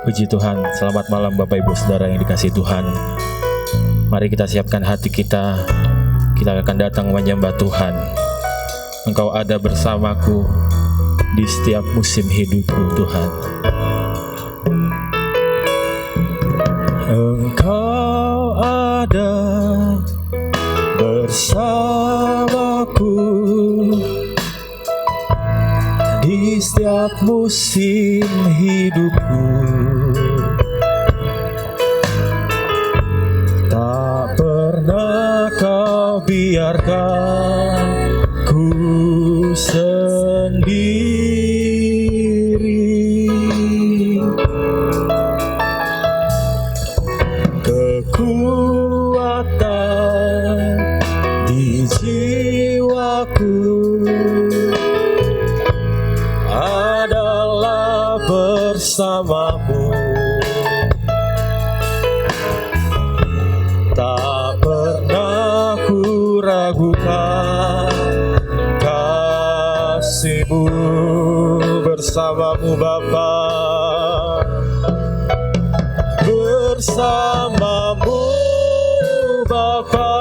Puji Tuhan, selamat malam Bapak Ibu Saudara yang dikasihi Tuhan. Mari kita siapkan hati kita akan datang menyembah Tuhan. Engkau ada bersamaku di setiap musim hidupku Tuhan. Engkau ada bersamaku di setiap musim hidupku. Tak pernah kau biarkan ku sendiri. Kekuatan di jiwaku adalah bersamamu. Tak pernah ku ragukan kasih-Mu bersamamu Bapa, bersamamu Bapa.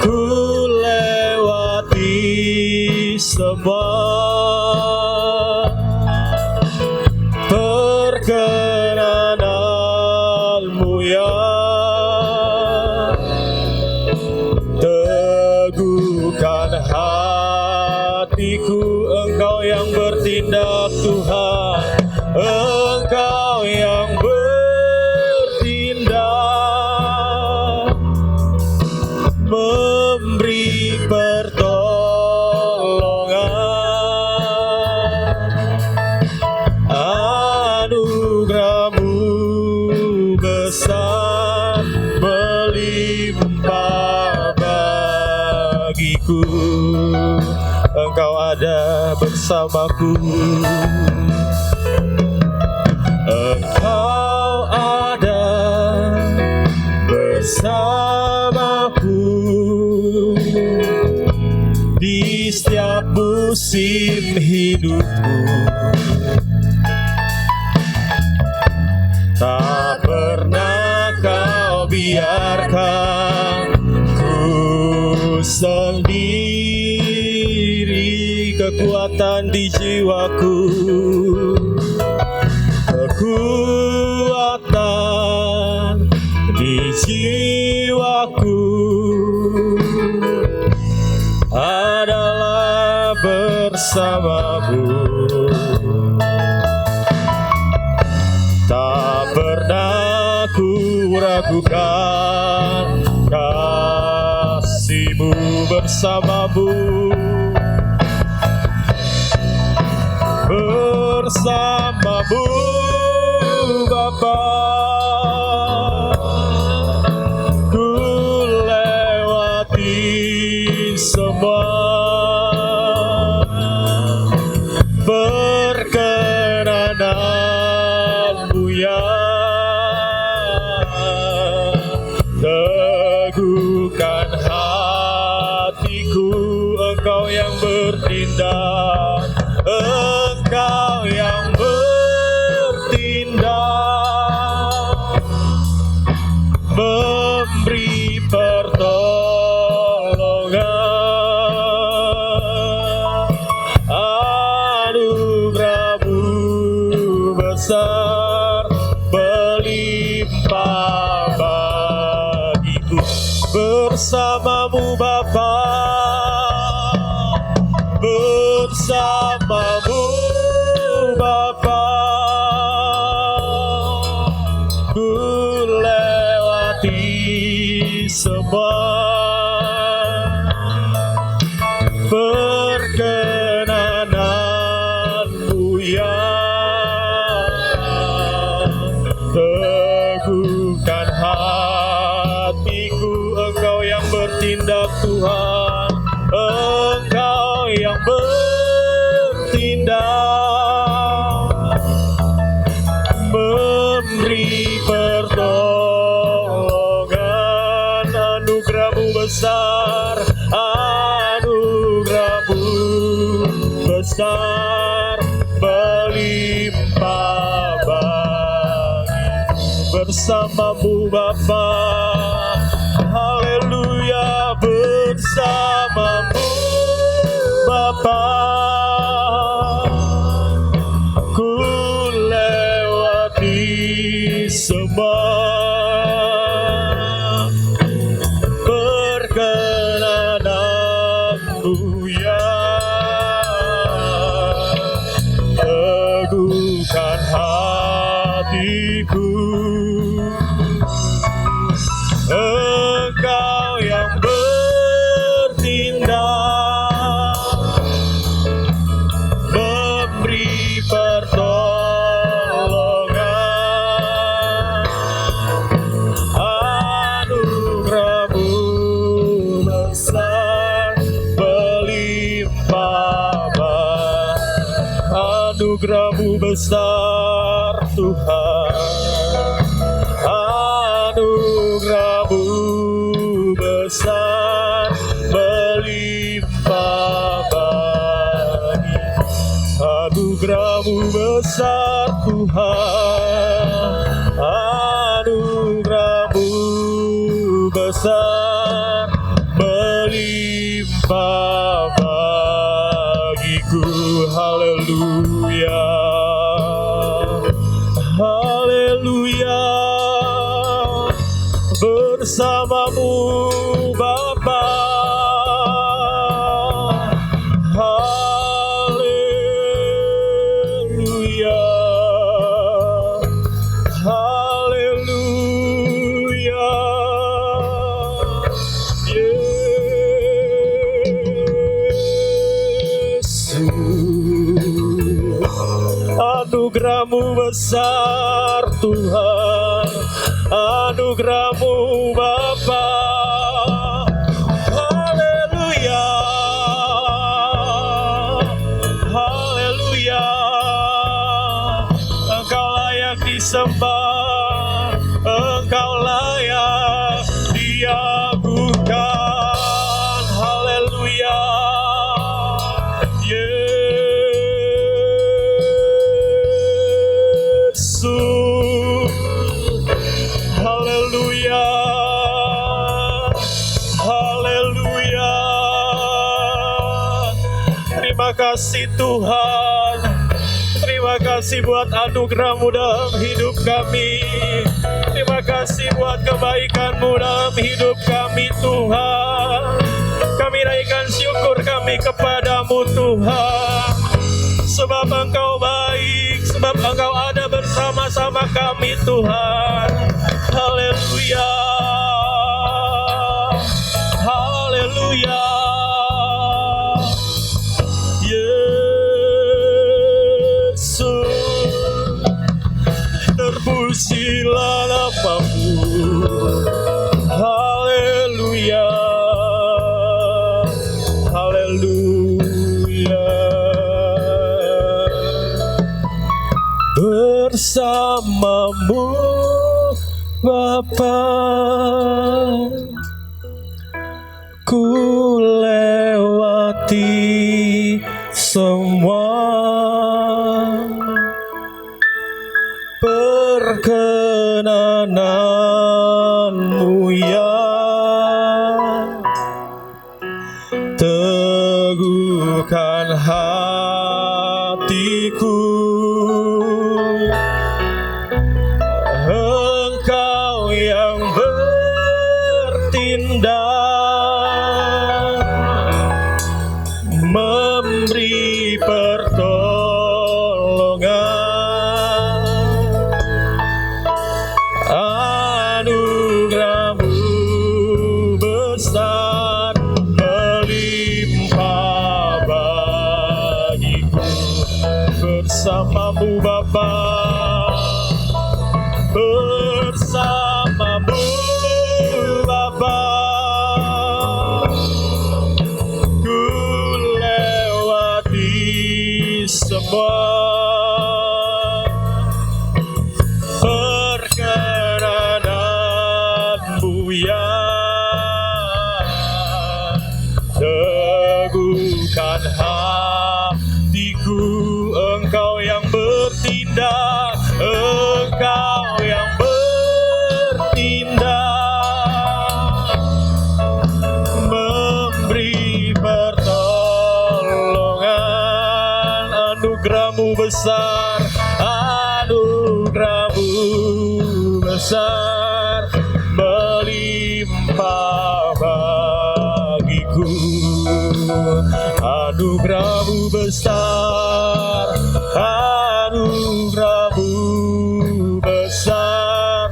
Ku lewati semua perkenananmu ya, teguhkan hatiku. Engkau yang bertindak Tuhan, Engkau yang bertindak, memberi pertolongan. Anugerah-Mu besar melimpah bagiku. Engkau ada bersamaku. Engkau ada bersamaku di setiap musim hidupku. Tak pernah kau biarkan ku sendiri. Kekuatan di jiwaku, kekuatan di jiwaku adalah bersamamu. Tak pernah ku ragukan kasih-Mu bersamamu, bersamamu Bapa. Ku lewati semua perkenanan-Mu ya, teguhkan hatiku. Engkau yang bertindak, Engkau yang bertindak, memberi pertolongan. Anugerah-Mu besar melimpah bagiku. Bersamamu Bapa, bersamamu Bapa. Ku lewati semua perkenanan-Mu ya, teguhkan hatiku. Engkau yang bertindak Tuhan, Engkau yang bertindak, memberi pertolongan. Anugerah-Mu besar, anugerah-Mu besar, beli bersamamu Bapa. Haleluya, bersamamu Bapa. Ku lewati semua perkenananmu ya. Teguhkan hatiku, Engkau yang bertindak, memberi pertolongan. Anugerah-Mu besar berlimpah, anugerah-Mu besar Tuhan. Anugerah-Mu besar berlimpah bagi. Anugerah-Mu besar Tuhan. Anugerah-Mu besar berlimpah bagiku. Haleluya, haleluya, bersamamu Bapa. Haleluya, haleluya, Yesus. Anugerah-Mu besar Tuhan, anugerah-Mu Bapa. Haleluya, haleluya, Engkau layak disembah, Engkau layak diagungkan. Haleluya, Yesus. Haleluya, haleluya. Terima kasih Tuhan. Terima kasih buat anugerah-Mu dalam hidup kami. Terima kasih buat kebaikan-Mu dalam hidup kami Tuhan. Kami naikkan syukur kami kepadamu Tuhan. Sebab Engkau baik, sebab Engkau ada bersama-sama kami Tuhan. Haleluya, haleluya, Yesus. Terpujilah nama-Mu. Haleluya, haleluya. Bersamamu Bapa, ku lewati semua perkenanan-Mu ya. Teguhkan hatiku, Engkau yang bertindak, memberi pertolongan. Anugerah-Mu besar berlimpah bagiku. Bersama-Mu Bapa, bersama-Mu Bapa, ku lewati semua perkenanan-Mu ya. Teguhkan hatiku, Engkau yang bertindak, Engkau yang bertindak, anugerah-Mu besar, anugerah-Mu besar, melimpah bagiku. Anugerah-Mu besar, anugerah-Mu besar,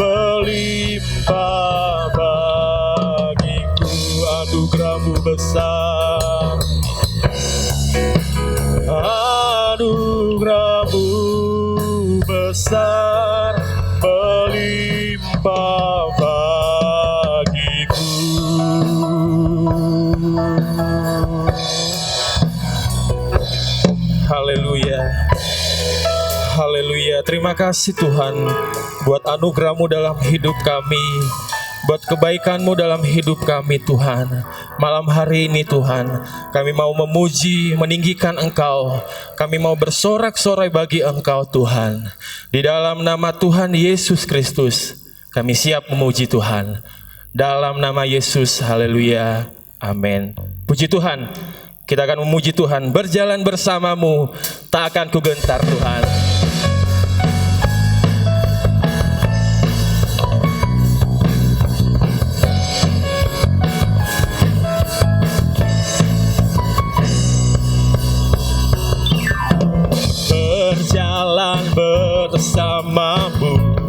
melimpah bagiku. Anugerah-Mu besar, anugerah-Mu besar, melimpah bagiku. Haleluya, haleluya. Terima kasih Tuhan buat anugerah-Mu dalam hidup kami, buat kebaikan-Mu dalam hidup kami Tuhan. Malam hari ini Tuhan, kami mau memuji, meninggikan Engkau. Kami mau bersorak-sorai bagi Engkau Tuhan. Di dalam nama Tuhan Yesus Kristus, kami siap memuji Tuhan. Dalam nama Yesus, haleluya, amin. Puji Tuhan, kita akan memuji Tuhan. Berjalan bersama-Mu, tak akan kugentar Tuhan. Berjalan bersama-Mu,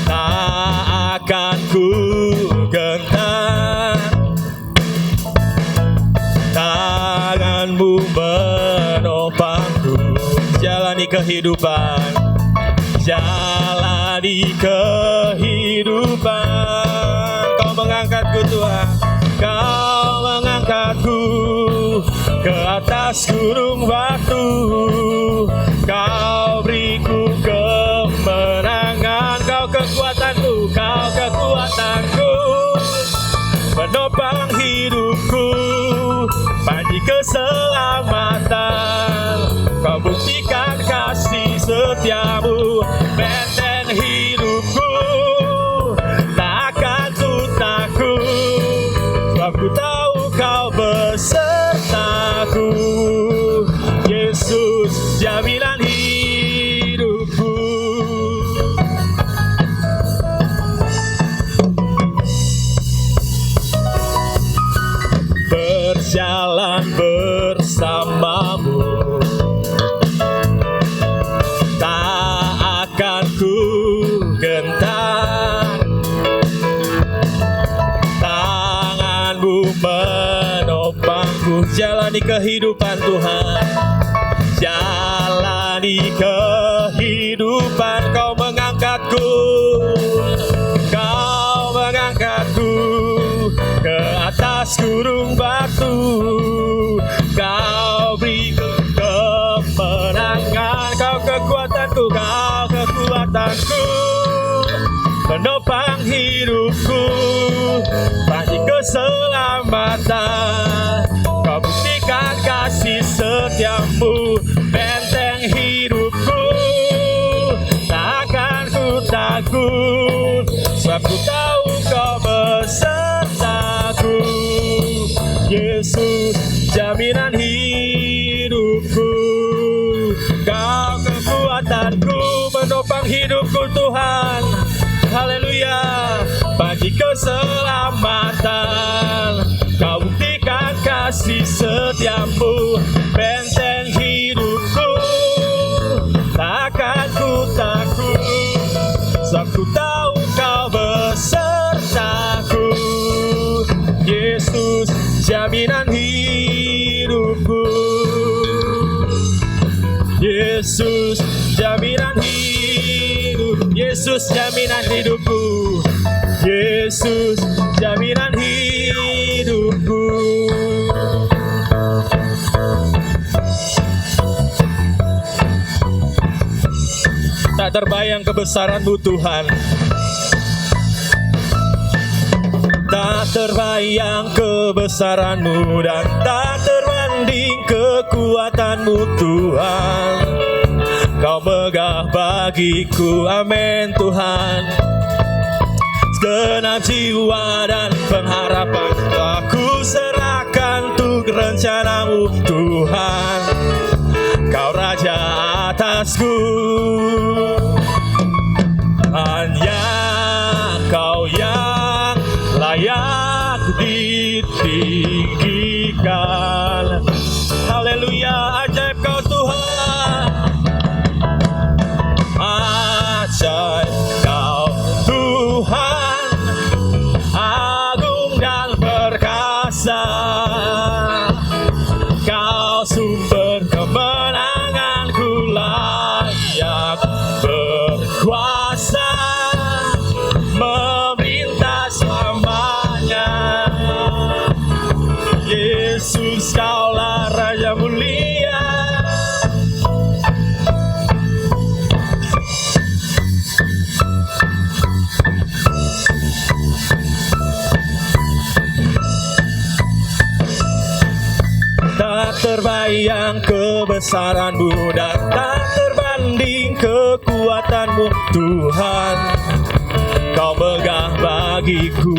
tak akan ku gentar. Tangan-Mu menopangku, jalani kehidupan, jalani kehidupan. Kau mengangkatku Tuhan, Kau mengangkatku ke atas gunung batu. Kau beriku kemenangan, Kau kekuatanku, Kau kekuatanku, menopang hidupku, panji keselamatan. Kau buktikan kasih setia-Mu, benteng hidupku, tak akan ku takut, sebab ku tahu Kau besertaku. Yesus, jaminan hidupku. Berjalan bersama-Mu, tak akan ku gentar. Tangan-Mu menopangku, jalani kehidupan Tuhan, jalani kehidupan. Kau mengangkatku, Kau mengangkatku ke atas gunung batu. Kau beri kemenangan, Kau kekuatanku, Kau kekuatanku, menopang hidupku, panji keselamatan. Kau buktikan kasih setia-Mu, benteng hidupku, tak akan ku takut, sebab ku tahu Kau besertaku. Yesus, jaminan hidupku, Kau kekuatanku, menopang hidupku Tuhan. Haleluya, panji keselamatan. Kau buktikan kasih setia-Mu, benteng hidupku, tak akan ku takut, sebab ku tahu Kau besertaku. Yesus, jaminan hidupku. Yesus, jaminan hidup. Yesus, jaminan hidupku. Yesus, jaminan hidupku. Tak terbayang kebesaran-Mu Tuhan, tak terbayang kebesaran-Mu, dan tak terbanding kekuatan-Mu Tuhan. Kau megah bagiku, amin Tuhan. Segenap jiwa dan pengharapan aku serahkan untuk rencana rencanamu Tuhan. Kau Raja atasku, hanya Kau yang layak ditinggikan. Haleluya, ajaib Kau Tuhan, ajaib Kau Tuhan, agung dan perkasa. Kau sumber kemenanganku, layak berkuasa, memerintah selamanya. Yesus, Kaulah Raja mulia. Tak terbayang kebesaran-Mu dan tak terbanding kekuatan-Mu Tuhan. Kau megah bagiku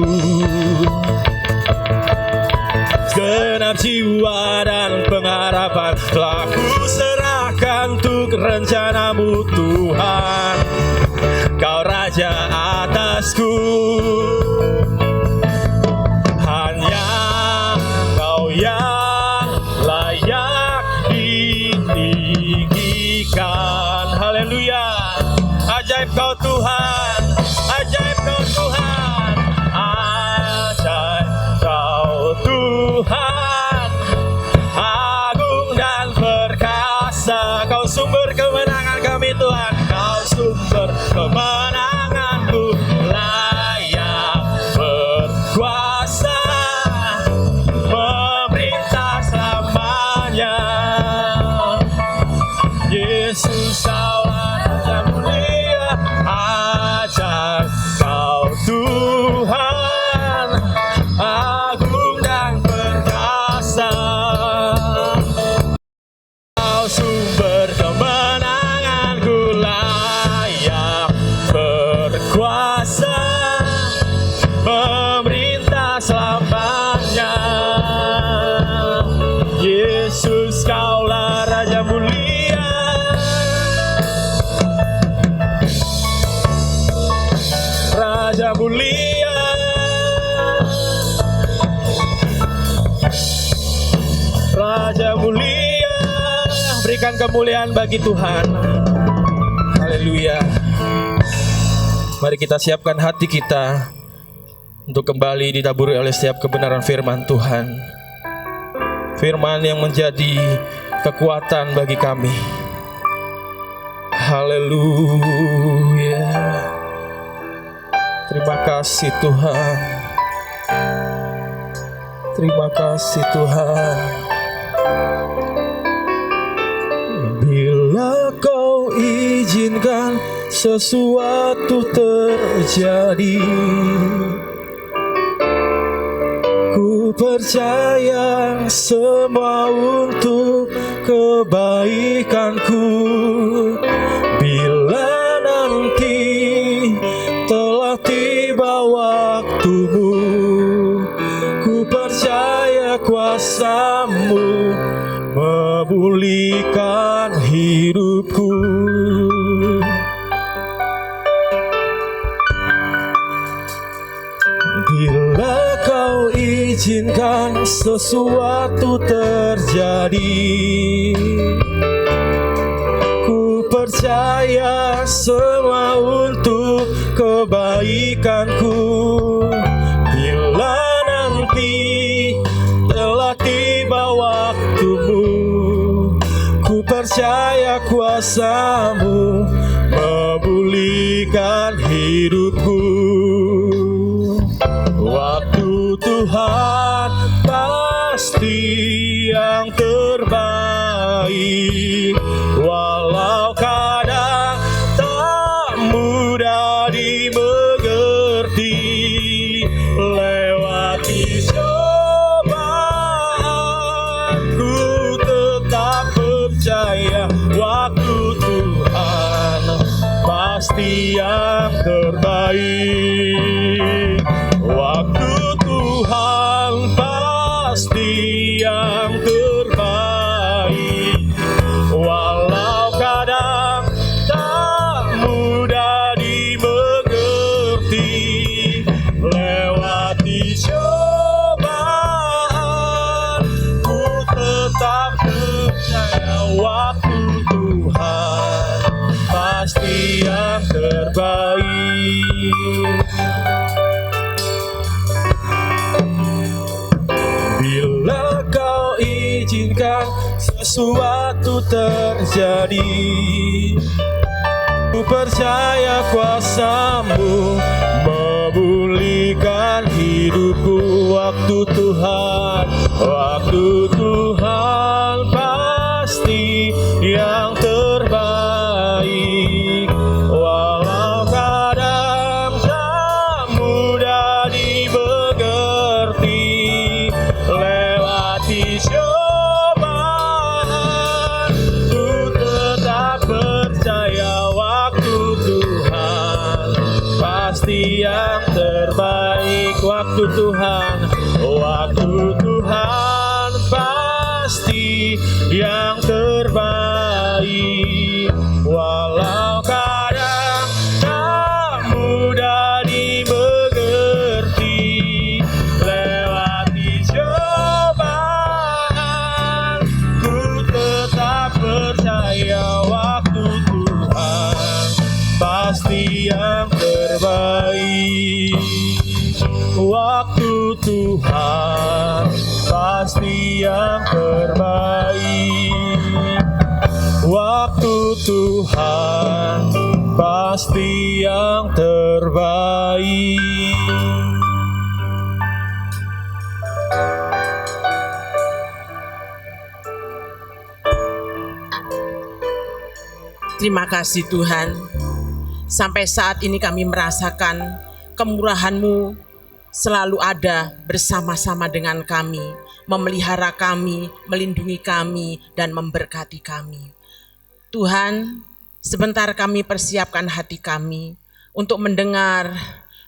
genap jiwa dan pengharapan, telah ku serahkan untuk rencana-Mu Tuhan. Kau Raja atasku, hanya Kau yang layak ditinggikan. Haleluya, ajaib Kau Tuhan, ajaib Kau Tuhan, ajaib Kau Tuhan, agung dan perkasa. Kau sumber kemenangan kami Tuhan, Kau sumber kemenanganku, layak berkuasa, memerintah selamanya. Yesus, Kaulah Raja mulia, ajaib Kau Tuhan, agung dan perkasa. Kau sumber kemenanganku, layak berkuasa, memerintah selamanya. Yesus, Kaulah Raja mulia, Raja mulia. Raja mulia, berikan kemuliaan bagi Tuhan. Haleluya. Mari kita siapkan hati kita untuk kembali ditaburi oleh setiap kebenaran firman Tuhan. Firman yang menjadi kekuatan bagi kami. Haleluya. Terima kasih Tuhan. Terima kasih Tuhan. Bila Kau izinkan sesuatu terjadi, ku percaya semua untuk kebaikanku. Bila nanti telah tiba waktumu, ku percaya kuasa-Mu memulihkan hidupku. Bila Kau izinkan sesuatu terjadi, ku percaya semua untuk kebaikanku. Bila nanti telah tiba waktumu, ku percaya kuasa-Mu memulihkan hidupku. Waktu Tuhan pasti yang terbaik, walau kadang tak mudah dimengerti. Lewati cobaan, ku tetap percaya waktu Tuhan pasti yang terbaik. Waktu Tuhan pasti yang terbaik. sesuatu terjadi. Ku percaya kuasa-Mu memulihkan hidupku. Waktu Tuhan pasti yang terbaik. Walau kadang tak mudah dimengerti, lewati cobaan, ku tetap percaya waktu Tuhan pasti yang terbaik. Waktu Tuhan pasti yang terbaik. Walau kadang tak mudah dimengerti, lewati cobaan, ku tetap percaya waktu Tuhan pasti yang terbaik. Waktu Tuhan pasti yang terbaik. Waktu Tuhan pasti yang terbaik. Terima kasih Tuhan. Sampai saat ini kami merasakan kemurahan-Mu selalu ada bersama-sama dengan kami, memelihara kami, melindungi kami, dan memberkati kami. Tuhan, sebentar kami persiapkan hati kami untuk mendengar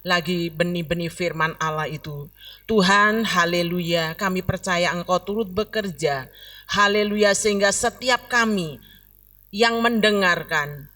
lagi benih-benih firman Allah itu. Tuhan, haleluya, kami percaya Engkau turut bekerja. Haleluya, sehingga setiap kami yang mendengarkan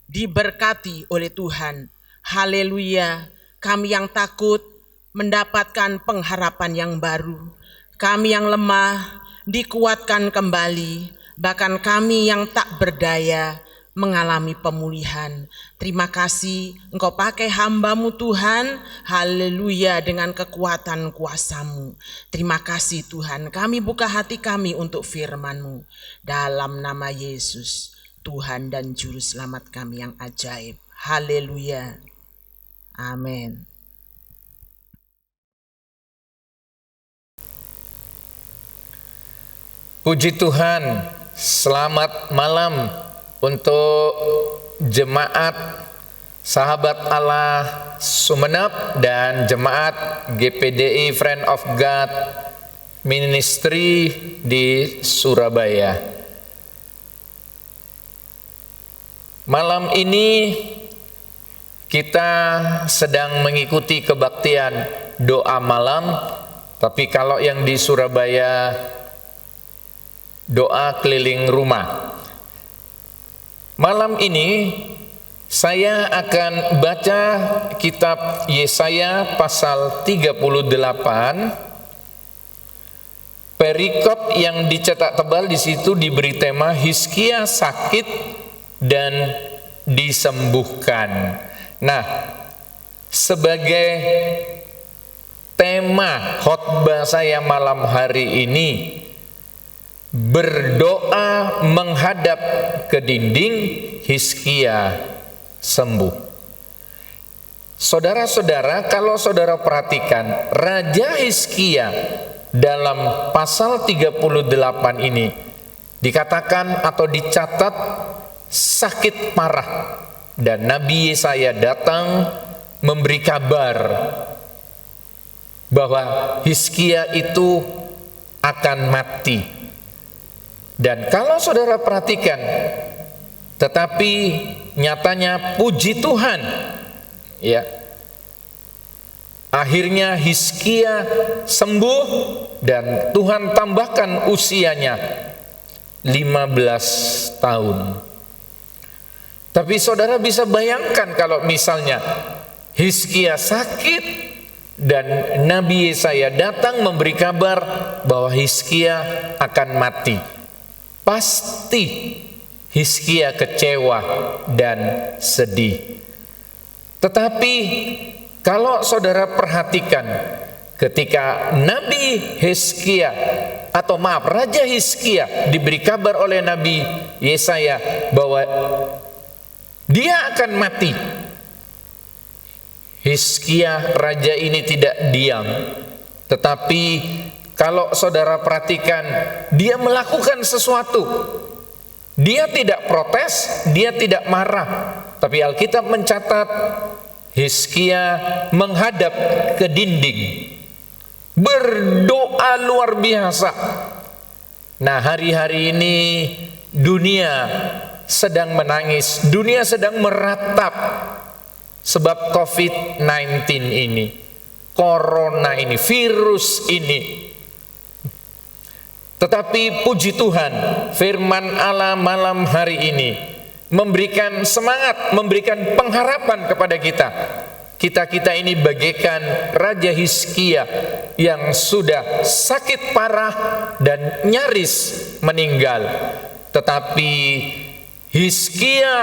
diberkati oleh Tuhan. Haleluya, kami yang takut mendapatkan pengharapan yang baru. Kami yang lemah dikuatkan kembali. Bahkan kami yang tak berdaya mengalami pemulihan. Terima kasih Engkau pakai hamba-Mu Tuhan. Haleluya, dengan kekuatan kuasa-Mu. Terima kasih Tuhan. Kami buka hati kami untuk firman-Mu. Dalam nama Yesus, Tuhan dan Juru Selamat kami yang ajaib. Haleluya. Amin. Puji Tuhan, selamat malam untuk jemaat Sahabat Allah Sumeneb dan jemaat GPDI Friend of God Ministry di Surabaya. Malam ini kita sedang mengikuti kebaktian doa malam, tapi kalau yang di Surabaya doa keliling rumah. Malam ini saya akan baca kitab Yesaya pasal 38, perikop yang dicetak tebal di situ diberi tema Hizkia sakit dan disembuhkan. Nah, sebagai tema khotbah saya malam hari ini, berdoa menghadap ke dinding, Hizkia sembuh. Saudara-saudara, kalau saudara perhatikan, Raja Hizkia dalam pasal 38 ini dikatakan atau dicatat sakit parah, dan Nabi Yesaya datang memberi kabar bahwa Hizkia itu akan mati. Dan kalau saudara perhatikan, tetapi nyatanya puji Tuhan, ya, akhirnya Hizkia sembuh dan Tuhan tambahkan usianya 15 tahun. Tapi saudara bisa bayangkan kalau misalnya Hizkia sakit dan Nabi Yesaya datang memberi kabar bahwa Hizkia akan mati. Pasti Hizkia kecewa dan sedih. Tetapi kalau saudara perhatikan, ketika Nabi Hizkia Raja Hizkia diberi kabar oleh Nabi Yesaya bahwa dia akan mati. Hizkia raja ini tidak diam, tetapi kalau saudara perhatikan, dia melakukan sesuatu. Dia tidak protes, dia tidak marah, tapi Alkitab mencatat Hizkia menghadap ke dinding, berdoa luar biasa. Nah, hari-hari ini dunia sedang menangis, dunia sedang meratap sebab COVID-19 ini, corona ini, virus ini. Tetapi puji Tuhan, firman Allah malam hari ini memberikan semangat, memberikan pengharapan kepada kita. Kita ini bagaikan Raja Hizkia yang sudah sakit parah dan nyaris meninggal. Tetapi Hizkia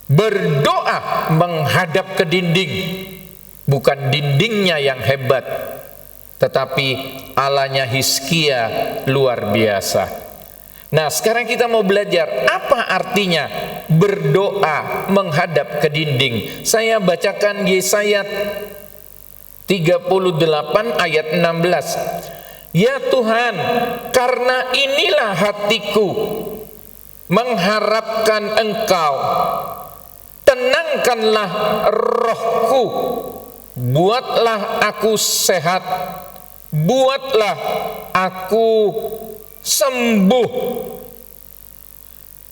berdoa menghadap ke dinding. Bukan dindingnya yang hebat, tetapi Allahnya Hizkia luar biasa. Nah, sekarang kita mau belajar apa artinya berdoa menghadap ke dinding. Saya bacakan Yesaya 38 ayat 16. Ya Tuhan, karena inilah hatiku mengharapkan Engkau, tenangkanlah rohku, buatlah aku sehat, buatlah aku sembuh.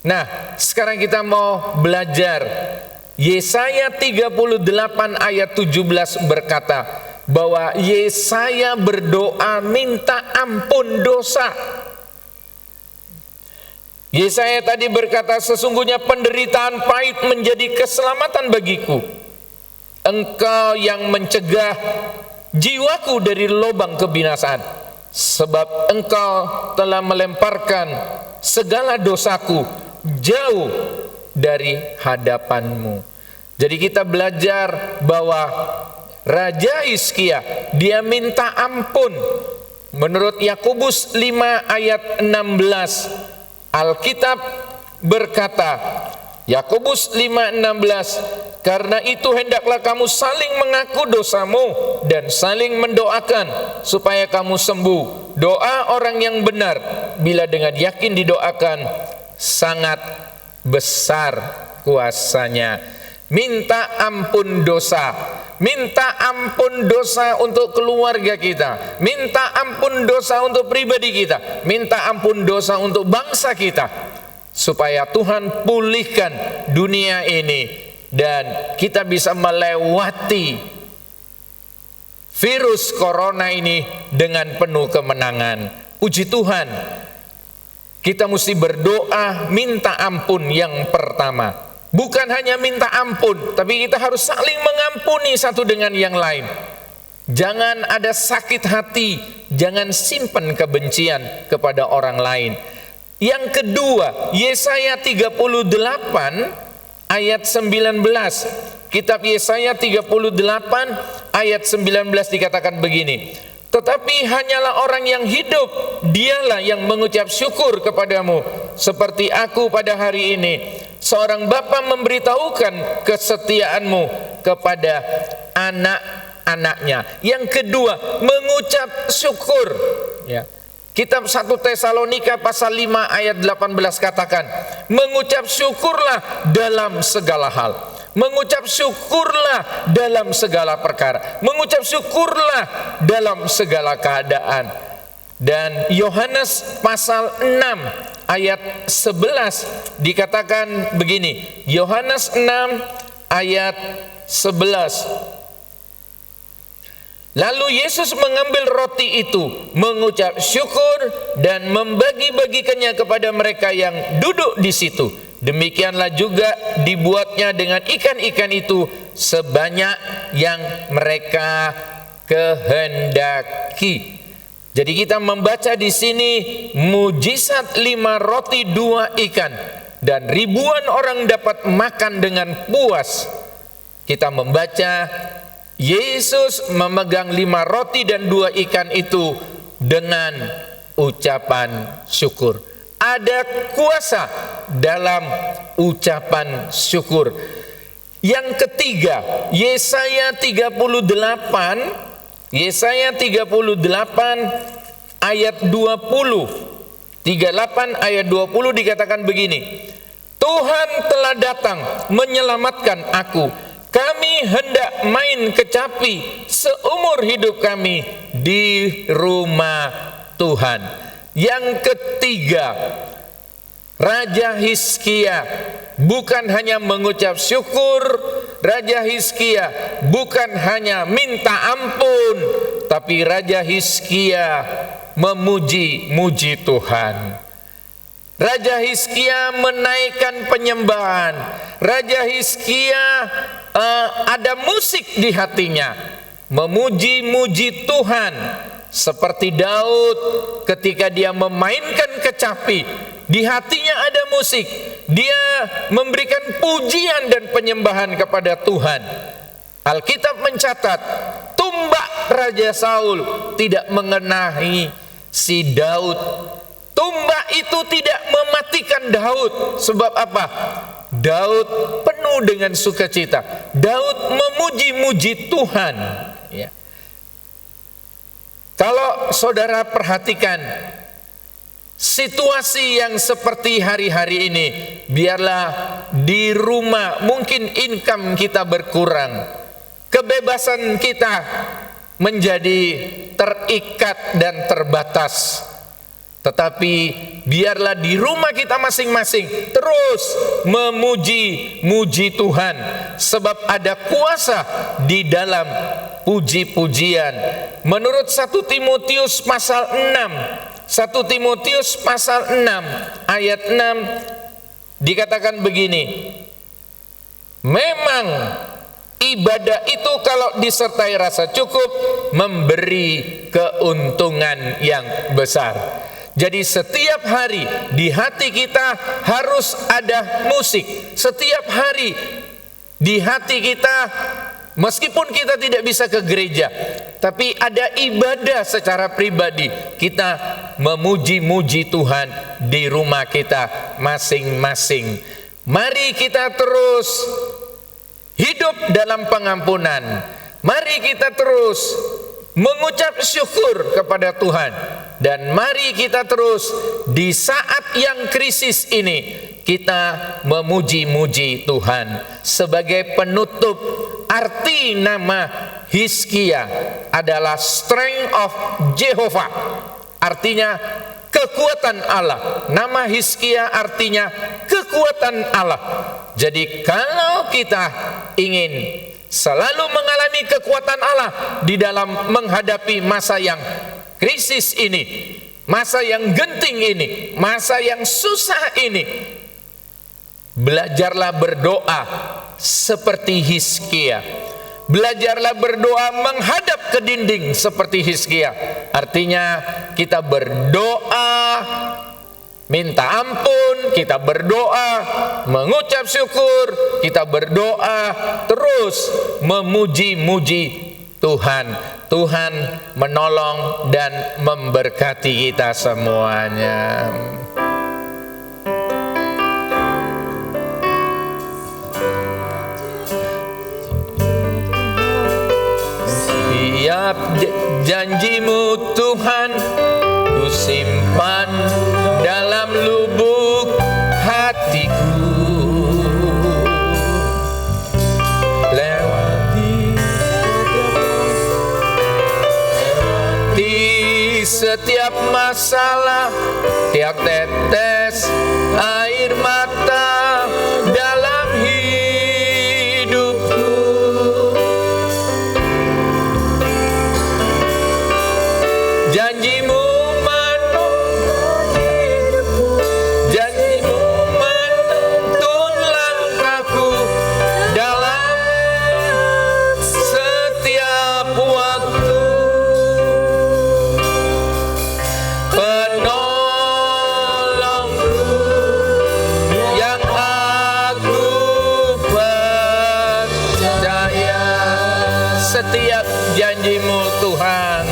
Nah, sekarang kita mau belajar. Yesaya 38 ayat 17 berkata bahwa Yesaya berdoa minta ampun dosa. Yesaya tadi berkata, sesungguhnya penderitaan pahit menjadi keselamatan bagiku. Engkau yang mencegah jiwaku dari lubang kebinasaan, sebab Engkau telah melemparkan segala dosaku jauh dari hadapanmu. Jadi kita belajar bahwa Raja Hizkia dia minta ampun. Menurut Yakobus 5 ayat 16, Alkitab berkata, Yakobus 5:16, karena itu hendaklah kamu saling mengaku dosamu dan saling mendoakan supaya kamu sembuh. Doa orang yang benar bila dengan yakin didoakan sangat besar kuasanya. Minta ampun dosa, minta ampun dosa untuk keluarga kita, minta ampun dosa untuk pribadi kita, minta ampun dosa untuk bangsa kita, supaya Tuhan pulihkan dunia ini dan kita bisa melewati virus corona ini dengan penuh kemenangan. Puji Tuhan, kita mesti berdoa minta ampun yang pertama. Bukan hanya minta ampun, tapi kita harus saling mengampuni satu dengan yang lain. Jangan ada sakit hati, jangan simpan kebencian kepada orang lain. Yang kedua, Yesaya 38 ayat 19. Kitab Yesaya 38 ayat 19 dikatakan begini. Tetapi hanyalah orang yang hidup, dialah yang mengucap syukur kepadamu, seperti aku pada hari ini. Seorang bapa memberitahukan kesetiaanmu kepada anak-anaknya. Yang kedua, mengucap syukur. Ya. Kitab 1 Tesalonika pasal 5 ayat 18 katakan, mengucap syukurlah dalam segala hal. Mengucap syukurlah dalam segala perkara. Mengucap syukurlah dalam segala keadaan. Dan Yohanes pasal 6 ayat 11 dikatakan begini. Yohanes 6 ayat 11. Lalu Yesus mengambil roti itu, mengucap syukur dan membagi-bagikannya kepada mereka yang duduk di situ. Demikianlah juga dibuatnya dengan ikan-ikan itu sebanyak yang mereka kehendaki. Jadi kita membaca di sini mujizat 5 roti 2 ikan dan ribuan orang dapat makan dengan puas. Kita membaca Yesus memegang 5 roti dan 2 ikan itu dengan ucapan syukur. Ada kuasa dalam ucapan syukur. Yang ketiga, Yesaya 38 ayat 20. 38 ayat 20 dikatakan begini. Tuhan telah datang menyelamatkan aku. Kami hendak main kecapi seumur hidup kami di rumah Tuhan. Yang ketiga, Raja Hizkia bukan hanya mengucap syukur, Raja Hizkia bukan hanya minta ampun, tapi Raja Hizkia memuji-muji Tuhan. Raja Hizkia menaikkan penyembahan. Raja Hizkia ada musik di hatinya, memuji-muji Tuhan. Seperti Daud ketika dia memainkan kecapi, di hatinya ada musik. Dia memberikan pujian dan penyembahan kepada Tuhan. Alkitab mencatat, tumbak Raja Saul tidak mengenai si Daud. Tumbak itu tidak mematikan Daud. Sebab apa? Daud penuh dengan sukacita. Daud memuji-muji Tuhan. Ya. Kalau saudara perhatikan situasi yang seperti hari-hari ini, biarlah di rumah mungkin income kita berkurang, kebebasan kita menjadi terikat dan terbatas. Tetapi biarlah di rumah kita masing-masing terus memuji-muji Tuhan, sebab ada kuasa di dalam puji-pujian. Menurut 1 Timotius pasal 6, 1 Timotius pasal 6 ayat 6 dikatakan begini. Memang ibadah itu kalau disertai rasa cukup memberi keuntungan yang besar. Jadi setiap hari di hati kita harus ada musik. Setiap hari di hati kita, meskipun kita tidak bisa ke gereja, tapi ada ibadah secara pribadi. Kita memuji-muji Tuhan di rumah kita masing-masing. Mari kita terus hidup dalam pengampunan. Mari kita terus mengucap syukur kepada Tuhan. Dan mari kita terus di saat yang krisis ini kita memuji-muji Tuhan. Sebagai penutup, arti nama Hizkia adalah strength of Jehovah. Artinya kekuatan Allah. Nama Hizkia artinya kekuatan Allah. Jadi kalau kita ingin selalu mengalami kekuatan Allah di dalam menghadapi masa yang krisis ini, masa yang genting ini, masa yang susah ini, belajarlah berdoa seperti Hizkia. Belajarlah berdoa menghadap ke dinding seperti Hizkia. Artinya kita berdoa minta ampun, kita berdoa mengucap syukur, kita berdoa terus memuji-muji Tuhan. Tuhan menolong dan memberkati kita semuanya. Setiap janjimu Tuhan ku simpan dalam lubuk hatiku. Setiap masalah, tiap tetes air mata dalam hidupku. Janjimu menuntun hidupku, janjimu menuntun langkahku dalam setiap waktu. Setiap janjimu Tuhan,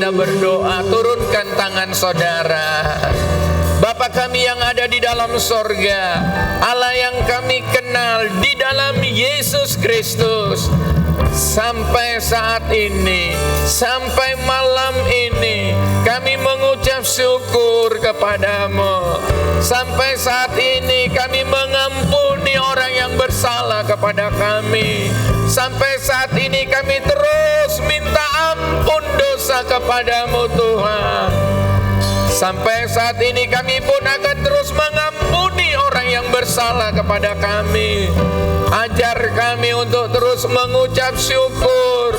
kita berdoa, turunkan tangan saudara. Bapa kami yang ada di dalam sorga, Allah yang kami kenal di dalam Yesus Kristus, sampai saat ini, sampai malam ini, kami mengucap syukur kepadamu. Sampai saat ini kami mengampuni orang yang bersalah kepada kami. Sampai saat ini kami terus minta ampun dosa kepadamu Tuhan. Sampai saat ini kami pun akan terus mengampuni orang yang bersalah kepada kami. Ajar kami untuk terus mengucap syukur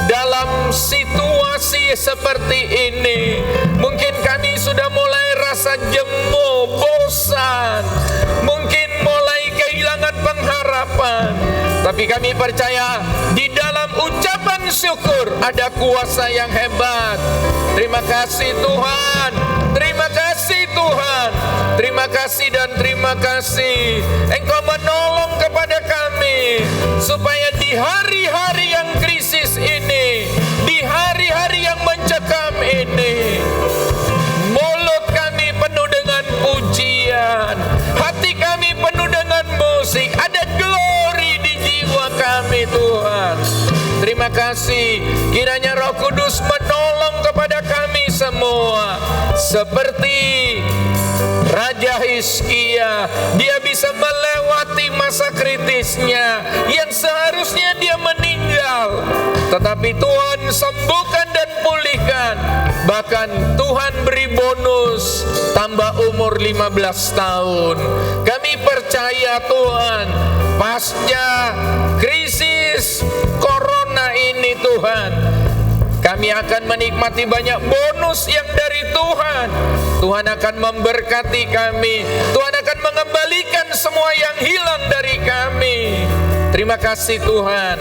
dalam situasi seperti ini. Mungkin kami sudah mulai rasa jemu, bosan, mungkin mulai kehilangan pengharapan. Tapi kami percaya di dalam ucapan syukur ada kuasa yang hebat. Terima kasih Tuhan, terima kasih Tuhan, terima kasih dan terima kasih. Engkau menolong kepada kami supaya di hari-hari yang krisis ini, di hari-hari yang mencekam ini, mulut kami penuh dengan pujian, hati kami penuh dengan musik, ada glory di jiwa kami Tuhan. Terima kasih, kiranya Roh Kudus menolong kepada kami semua. Seperti Raja Hizkia, dia bisa melewati masa kritisnya yang seharusnya dia meninggal, tetapi Tuhan sembuhkan dan pulihkan. Bahkan Tuhan beri bonus tambah umur 15 tahun. Kami percaya Tuhan, pasca krisis corona ini Tuhan, kami akan menikmati banyak bonus yang dari Tuhan. Tuhan akan memberkati kami. Tuhan akan mengembalikan semua yang hilang dari kami. Terima kasih Tuhan.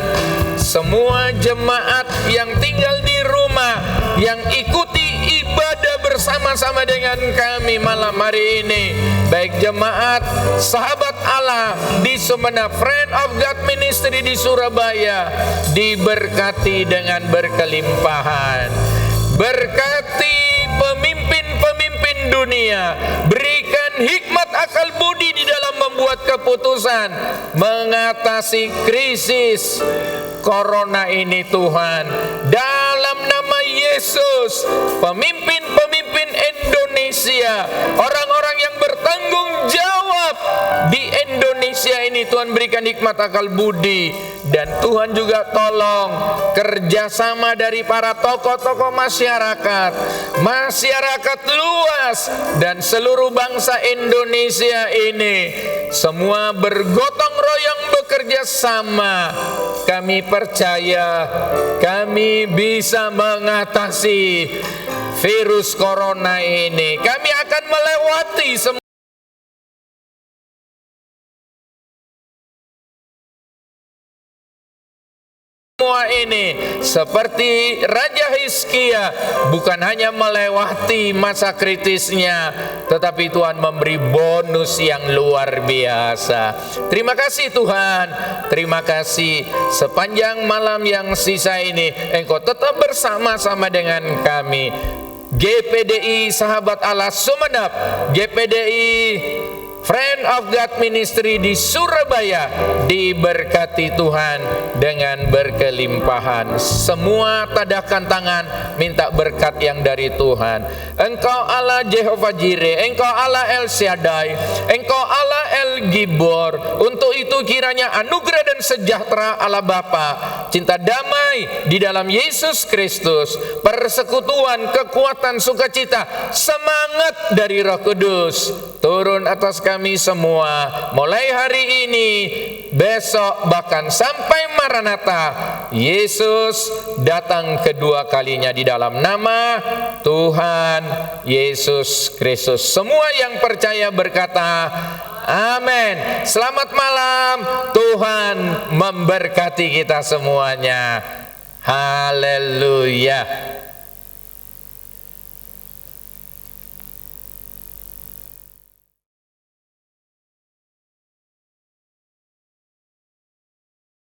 Semua jemaat yang tinggal di rumah, yang ikuti ibadah bersama-sama dengan kami malam hari ini, baik jemaat sahabat Allah di Sumeneb, Friend of God Ministry di Surabaya, diberkati dengan berkelimpahan. Berkati pemimpin-pemimpin dunia, berikan hikmat akal budi di dalam membuat keputusan mengatasi krisis corona ini Tuhan. Dalam nama Yesus, pemimpin-pemimpin Indonesia, orang-orang yang bertanggung jawab di Indonesia ini, Tuhan berikan hikmat akal budi. Dan Tuhan juga tolong kerjasama dari para tokoh-tokoh masyarakat, masyarakat luas, dan seluruh bangsa Indonesia ini, semua bergotong royong bekerja sama. Kami percaya kami bisa mengatasi virus corona ini. Kami akan melewati semua ini seperti Raja Hizkia, bukan hanya melewati masa kritisnya, tetapi Tuhan memberi bonus yang luar biasa. Terima kasih Tuhan, terima kasih. Sepanjang malam yang sisa ini Engkau tetap bersama-sama dengan kami. GPDI Sahabat Allah Sumeneb, GPDI Friend of God Ministry di Surabaya, diberkati Tuhan dengan berkelimpahan. Semua tadakan tangan, minta berkat yang dari Tuhan. Engkau Allah Jehovah Jireh, Engkau Allah El Shaddai, Engkau Allah El Gibor. Untuk itu kiranya anugerah dan sejahtera Allah Bapa, cinta damai di dalam Yesus Kristus, persekutuan, kekuatan, sukacita, semangat dari Roh Kudus turun atas kami semua mulai hari ini, besok, bahkan sampai Maranatha, Yesus datang kedua kalinya, di dalam nama Tuhan Yesus Kristus. Semua yang percaya berkata amin. Selamat malam, Tuhan memberkati kita semuanya. Haleluya.